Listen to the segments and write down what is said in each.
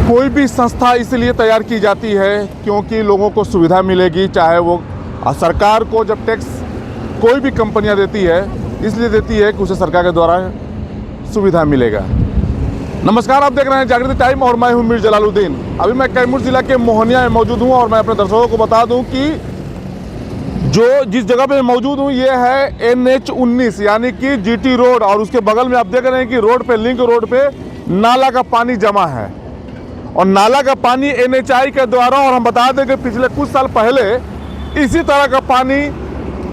कोई भी संस्था इसलिए तैयार की जाती है क्योंकि लोगों को सुविधा मिलेगी, चाहे वो सरकार को जब टैक्स कोई भी कंपनियां देती है इसलिए देती है कि उसे सरकार के द्वारा सुविधा मिलेगा। नमस्कार, आप देख रहे हैं जागृति टाइम और मैं हूं मीर जलालुद्दीन। अभी मैं कैमूर ज़िला के मोहनिया में मौजूद हूं और मैं अपने दर्शकों को बता दूं कि जिस जगह पे मौजूद हूं ये है NH-19 यानी कि GT रोड, और उसके बगल में आप देख रहे हैं कि रोड पे, लिंक रोड पे नाला का पानी जमा है और नाला का पानी NHI के द्वारा, और हम बता दें कि पिछले कुछ साल पहले इसी तरह का पानी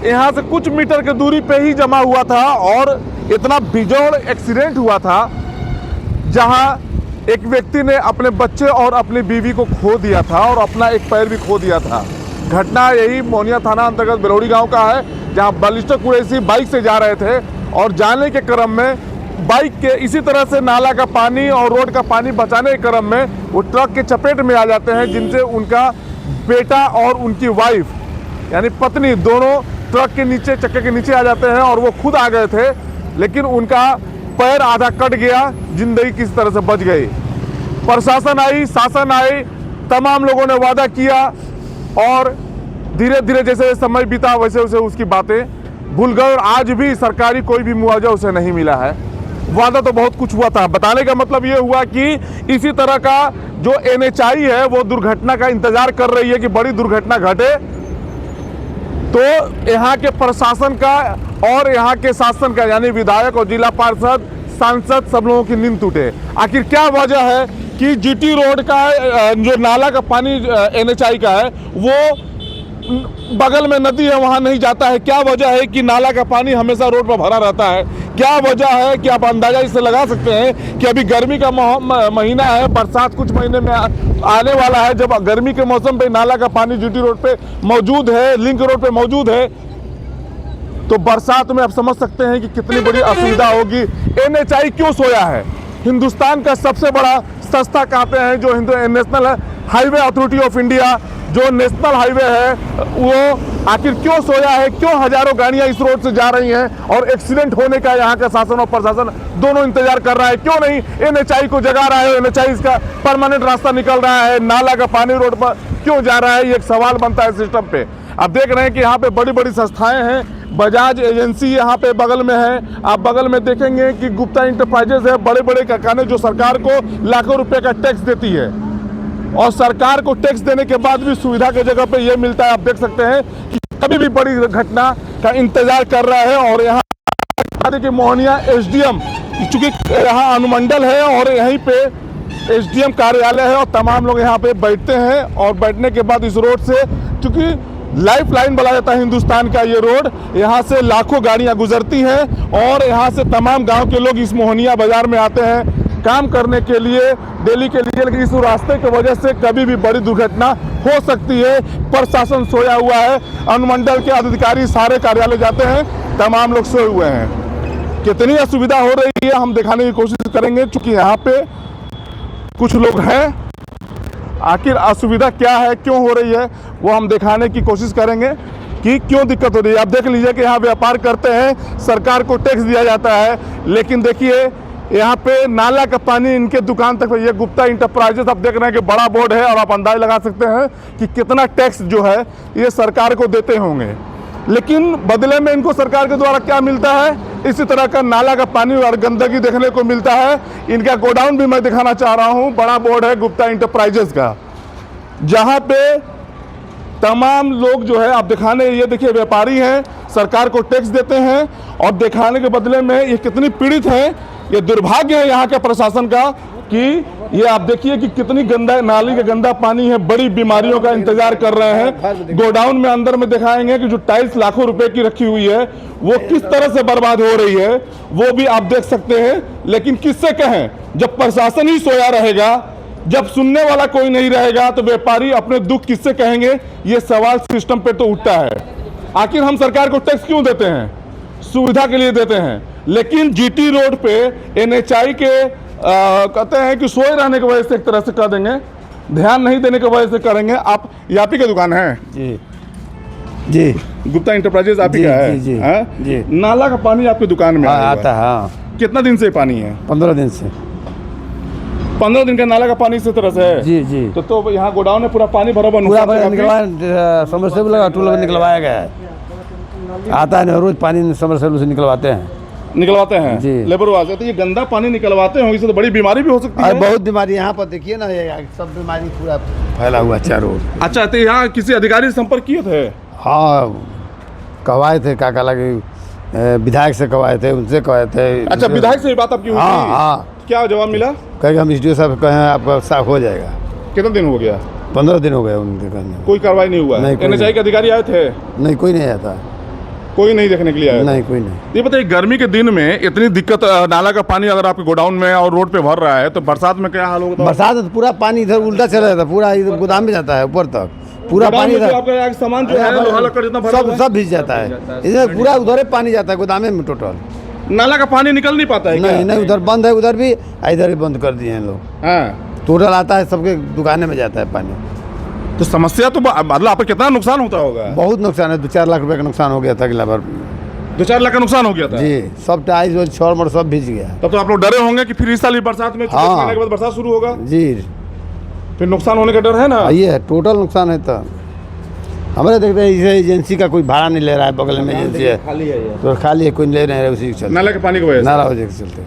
यहाँ से कुछ मीटर की दूरी पे ही जमा हुआ था और इतना बिजोड़ एक्सीडेंट हुआ था जहाँ एक व्यक्ति ने अपने बच्चे और अपनी बीवी को खो दिया था और अपना एक पैर भी खो दिया था। घटना यही मोहनिया थाना अंतर्गत बेलौड़ी गांव का है, जहां बालिस्टर कुरैशी बाइक से जा रहे थे और जाने के क्रम में बाइक के इसी तरह से नाला का पानी और रोड का पानी बचाने के क्रम में वो ट्रक के चपेट में आ जाते हैं, जिनसे उनका बेटा और उनकी वाइफ यानी पत्नी दोनों ट्रक के नीचे, चक्के के नीचे आ जाते हैं और वो खुद आ गए थे, लेकिन उनका पैर आधा कट गया, जिंदगी किस तरह से बच गई। प्रशासन आई, शासन आई, तमाम लोगों ने वादा किया और धीरे धीरे जैसे समय बीता वैसे वैसे उसकी बातें भूल गए और आज भी सरकारी कोई भी मुआवजा उसे नहीं मिला है। वादा तो बहुत कुछ हुआ था। बताने का मतलब ये हुआ कि इसी तरह का जो NHI है वो दुर्घटना का इंतजार कर रही है कि बड़ी दुर्घटना घटे तो यहाँ के प्रशासन का और यहाँ के शासन का यानी विधायक और जिला पार्षद, सांसद सब लोगों की नींद टूटे। आखिर क्या वजह है कि GT रोड का जो नाला का पानी NHI का है वो बगल में नदी है वहाँ नहीं जाता है? क्या वजह है कि नाला का पानी हमेशा रोड पर भरा रहता है? क्या वजह है कि आप अंदाजा इससे लगा सकते हैं कि अभी गर्मी का महीना है, बरसात कुछ महीने में आने वाला है, जब गर्मी के मौसम पे नाला का पानी GT रोड पे मौजूद है, लिंक रोड पे मौजूद है, तो बरसात में आप समझ सकते हैं कि कितनी बड़ी असुविधा होगी। NHI क्यों सोया है? हिंदुस्तान का सबसे बड़ा संस्था कहते हैं जो national highway authority of India, जो नेशनल हाईवे है, वो आखिर क्यों सोया है? क्यों हजारों गाड़ियां इस रोड से जा रही हैं और एक्सीडेंट होने का यहाँ का शासन और प्रशासन दोनों इंतजार कर रहा है? क्यों नहीं NHI को जगा रहा है? NHI इसका परमानेंट रास्ता निकल रहा है, नाला का पानी रोड पर क्यों जा रहा है? ये एक सवाल बनता है सिस्टम पे। आप देख रहे हैं कि यहाँ पे बड़ी बड़ी संस्थाएं हैं, बजाज एजेंसी यहाँ पे बगल में है, आप बगल में देखेंगे कि गुप्ता इंटरप्राइजेस है, बड़े बड़े कारखाने जो सरकार को लाखों रुपए का टैक्स देती है और सरकार को टैक्स देने के बाद भी सुविधा के जगह पे ये मिलता है। आप देख सकते हैं कि कभी भी बड़ी घटना का इंतजार कर रहा है और यहाँ कि मोहनिया SDM, चूंकि यहाँ अनुमंडल है और यहीं पे SDM कार्यालय है और तमाम लोग यहाँ पे बैठते हैं और बैठने के बाद इस रोड से, चूंकि लाइफ लाइन बोला जाता है हिंदुस्तान का ये रोड, यहाँ से लाखों गाड़ियाँ गुजरती हैं और यहाँ से तमाम गांव के लोग इस मोहनिया बाजार में आते हैं काम करने के लिए, डेली के लिए। लेकिन इस रास्ते की वजह से कभी भी बड़ी दुर्घटना हो सकती है। प्रशासन सोया हुआ है, अनुमंडल के अधिकारी सारे कार्यालय जाते हैं, तमाम लोग सोए हुए हैं। कितनी असुविधा हो रही है हम दिखाने की कोशिश करेंगे, चूंकि यहाँ पे कुछ लोग हैं। आखिर असुविधा क्या है, क्यों हो रही है, वो हम दिखाने की कोशिश करेंगे कि क्यों दिक्कत हो रही है। आप देख लीजिए कि यहाँ व्यापार करते हैं, सरकार को टैक्स दिया जाता है, लेकिन देखिए यहाँ पे नाला का पानी इनके दुकान तक, ये गुप्ता इंटरप्राइजेस आप देख रहे हैं कि बड़ा बोर्ड है और आप अंदाजा लगा सकते हैं कि कितना टैक्स जो है ये सरकार को देते होंगे। लेकिन बदले में इनको सरकार के द्वारा क्या मिलता है? इसी तरह का नाला का पानी और गंदगी देखने को मिलता है। इनका गोडाउन भी मैं दिखाना चाह रहा हूँ, बड़ा बोर्ड है गुप्ता इंटरप्राइजेस का, जहाँ पे तमाम लोग जो है आप दिखाने, ये देखिए व्यापारी हैं, सरकार को टैक्स देते हैं और दिखाने के बदले में ये कितनी पीड़ित हैं। ये दुर्भाग्य है यहाँ के प्रशासन का कि ये आप देखिए कि कितनी गंदा नाली का गंदा पानी है, बड़ी बीमारियों का इंतजार कर रहे हैं। गोडाउन में अंदर में दिखाएंगे कि जो टाइल्स लाखों रुपए की रखी हुई है वो किस तरह से बर्बाद हो रही है, वो भी आप देख सकते हैं। लेकिन किससे कहें, जब प्रशासन ही सोया रहेगा, जब सुनने वाला कोई नहीं रहेगा, तो व्यापारी अपने दुख किससे कहेंगे? ये सवाल सिस्टम पे तो उठता है। आखिर हम सरकार को टैक्स क्यों देते हैं? सुविधा के लिए देते हैं, लेकिन GT रोड पे NHI के कहते हैं कि सोए रहने की वजह से एक तरह से कर देंगे, ध्यान नहीं देने की वजह से करेंगे। आप यापी की दुकान है जी? जी, गुप्ता इंटरप्राइजेस आप ही का है? जी, जी, जी। नाला का पानी आपकी दुकान में आता है? हाँ। कितना दिन से पानी है? 15 दिन से। 15 दिन का नाला का पानी इसी तरह से है? जी जी। तो यहाँ गोडाउन में पूरा पानी भरा हुआ, पूरा नुकसान से निकलवाया, समरसेबुल लगा, टूल निकलवाया गया है। आता है रोज पानी समरसेबुल से निकलवाते हैं। जी। लेबर वाले तो ये गंदा पानी निकलवाते होंगे, इससे तो बड़ी बीमारी भी हो सकती है। बहुत बीमारी यहाँ पर देखिए ना, ये सब बीमारी पूरा फैला हुआ चारों ओर। अच्छा, तो यहाँ किसी अधिकारी से संपर्क किए थे? हाँ, कहवाए थे, काका लगे विधायक से कहवाए थे, उनसे कहवाए थे। अच्छा, विधायक से ये बात आपकी हुई? हाँ हाँ। क्या जवाब मिला? कहेगा हम एसडीओ साहब कहे आपका साफ हो जाएगा। कितना दिन हो गया? 15 दिन हो गए उनके कहने। कोई कार्रवाई नहीं हुआ? एनएचआई के अधिकारी आए थे? नहीं, कोई नहीं आया था। कोई नहीं देखने के लिए आया? नहीं, कोई नहीं। ये बताइए, गर्मी के दिन में इतनी दिक्कत, नाला का पानी अगर आपके गोडाउन में और रोड पे भर रहा है, तो बरसात में क्या हाल होगा? बरसात में पूरा पानी इधर उल्टा चला जाता है, पूरा इधर गोदाम में जाता है ऊपर तक, पूरा पानी इधर। आपका सामान जो है लोहा लक्कड़ जितना भरा हुआ है, सब भीग जाता है, इधर पूरा उधर पानी जाता है गोदाम में टोटल। नाला का पानी निकल नहीं पाता है? नहीं नहीं, उधर बंद है, उधर भी इधर ही बंद कर दिए हैं लोग। हाँ, टोटल आता है, सबके दुकाने में जाता है पानी। तो समस्या तो मतलब आपको कितना नुकसान होता होगा? बहुत नुकसान है, 2-4 लाख रुपए का नुकसान हो गया था अगला बार। 2-4 लाख का नुकसान हो गया था जी। सब टाइल्स छड़ सब भीज गया। तब तो आप लोग डरे होंगे कि फिर इस साल बरसात में, हाँ, महीने के बाद बरसात शुरू होगा जी, फिर नुकसान होने का डर है ना? ये है, टोटल नुकसान है। तो हमारे देखते हैं इसे एजेंसी का कोई भाड़ा नहीं ले रहा है, बगल में एजेंसी है, खाली है, तो खाली है, कोई ले रहे हैं उसी के चलते, नाले के पानी की वजह से। नाला वजह के चलते।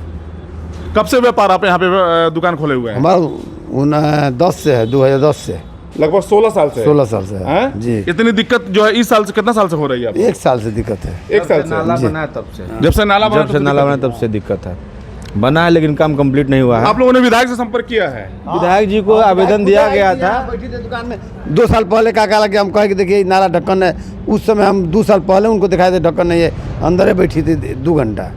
कब से व्यापार आप यहाँ पे दुकान खोले हुए हैं? हमारा 10 से है, 2010 से, लगभग 16 साल से। 16 साल से है जी। इतनी दिक्कत जो है इस साल से, कितना साल से हो रही है आपको? 1 साल से दिक्कत है। 1 साल से नाला बना तब से, जब से नाला बना तब से दिक्कत है। बना है लेकिन काम कंप्लीट नहीं हुआ है। आप लोगों ने विधायक से संपर्क किया है? विधायक जी को आवेदन दिया गया था। बैठी थे दुकान में 2 साल पहले, काका लगे हम कहे कि देखिए नाला ढक्कन है। उस समय हम 2 साल पहले उनको दिखाए थे ढक्कन नहीं है, अंदर ही बैठी थी 2 घंटा,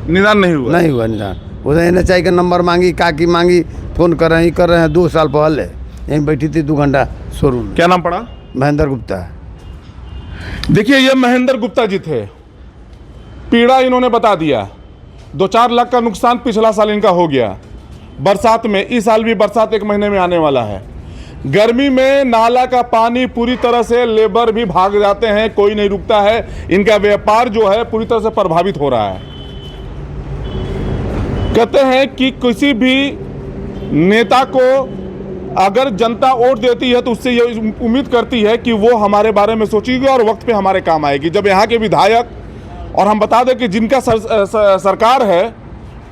निदान नहीं हुआ? नहीं हुआ निदान। उधर एनएचआई का नंबर मांगी, काकी मांगी, फोन कर रहे हैं 2 साल पहले, यहीं बैठी थी 2 घंटा शोरूम। क्या नाम पड़ा? महेंद्र गुप्ता। देखिए, ये महेंद्र गुप्ता जी थे, पीड़ा इन्होंने बता दिया। 2-4 लाख का नुकसान पिछला साल इनका हो गया बरसात में। इस साल भी बरसात 1 महीने में आने वाला है। गर्मी में नाला का पानी पूरी तरह से, लेबर भी भाग जाते हैं, कोई नहीं रुकता है। इनका व्यापार जो है पूरी तरह से प्रभावित हो रहा है। कहते हैं कि किसी भी नेता को अगर जनता वोट देती है तो उससे ये उम्मीद करती है कि वो हमारे बारे में सोचेगी और वक्त पे हमारे काम आएगी। जब यहाँ के विधायक, और हम बता दें कि जिनका सरकार है,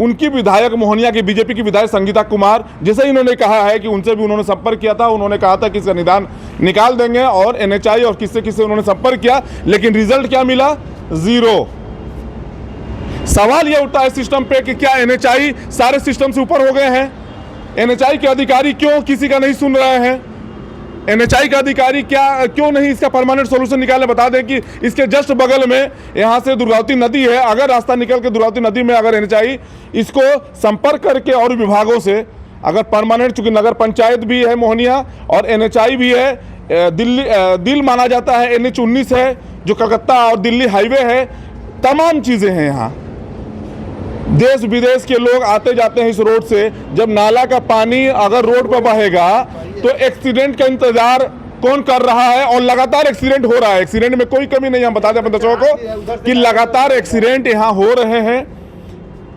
उनकी विधायक मोहनिया की बीजेपी की विधायक संगीता कुमार, जैसे इन्होंने कहा है कि उनसे भी उन्होंने संपर्क किया था, उन्होंने कहा था कि इसका निदान निकाल देंगे, और एनएचआई और किससे किससे उन्होंने संपर्क किया, लेकिन रिजल्ट क्या मिला? 0। सवाल यह उठता है सिस्टम पे कि क्या एनएचआई सारे सिस्टम से ऊपर हो गए हैं? एनएचआई के अधिकारी क्यों किसी का नहीं सुन रहे हैं? एनएचआई का अधिकारी क्यों नहीं इसका परमानेंट सॉल्यूशन निकाले? बता दें कि इसके जस्ट बगल में यहाँ से दुर्गावती नदी है। अगर रास्ता निकल के दुर्गावती नदी में अगर एनएचआई इसको संपर्क करके और विभागों से अगर परमानेंट, चूंकि नगर पंचायत भी है मोहनिया और एनएचआई भी है, दिल माना जाता है, NH-19 है जो कलकत्ता और दिल्ली हाईवे है, तमाम चीज़ें हैं यहाँ। देश विदेश के लोग आते जाते हैं इस रोड से। जब नाला का पानी अगर रोड पर बहेगा तो एक्सीडेंट का इंतजार कौन कर रहा है? और लगातार एक्सीडेंट हो रहा है। एक्सीडेंट में कोई कमी नहीं। हम बता दें अपने दर्शकों को कि लगातार एक्सीडेंट यहाँ हो रहे हैं।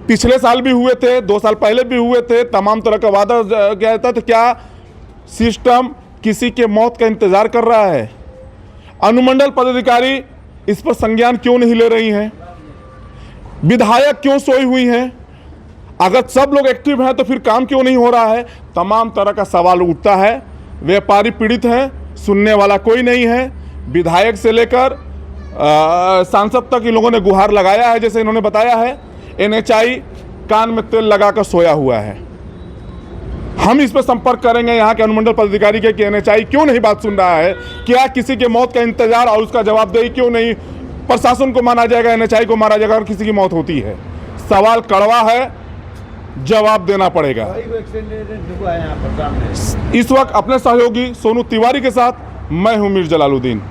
पिछले साल भी हुए थे, 2 साल पहले भी हुए थे। तमाम तरह का वादा किया था। तो क्या सिस्टम किसी के मौत का इंतजार कर रहा है? अनुमंडल पदाधिकारी इस पर संज्ञान क्यों नहीं ले रही हैं? विधायक क्यों सोई हुई हैं? अगर सब लोग एक्टिव हैं तो फिर काम क्यों नहीं हो रहा है? तमाम तरह का सवाल उठता है। व्यापारी पीड़ित हैं, सुनने वाला कोई नहीं है। विधायक से लेकर सांसद तक इन लोगों ने गुहार लगाया है, जैसे इन्होंने बताया है। एनएचआई कान में तेल लगाकर सोया हुआ है। हम इस पर संपर्क करेंगे यहाँ के अनुमंडल पदाधिकारी के कि एनएचआई क्यों नहीं बात सुन रहा है? क्या किसी के मौत का इंतजार और उसका जवाबदेही क्यों नहीं? प्रशासन को माना जाएगा, एनएचआई को मारा जाएगा और किसी की मौत होती है। सवाल कड़वा है, जवाब देना पड़ेगा। इस वक्त अपने सहयोगी सोनू तिवारी के साथ मैं हूं मीर जलालुद्दीन।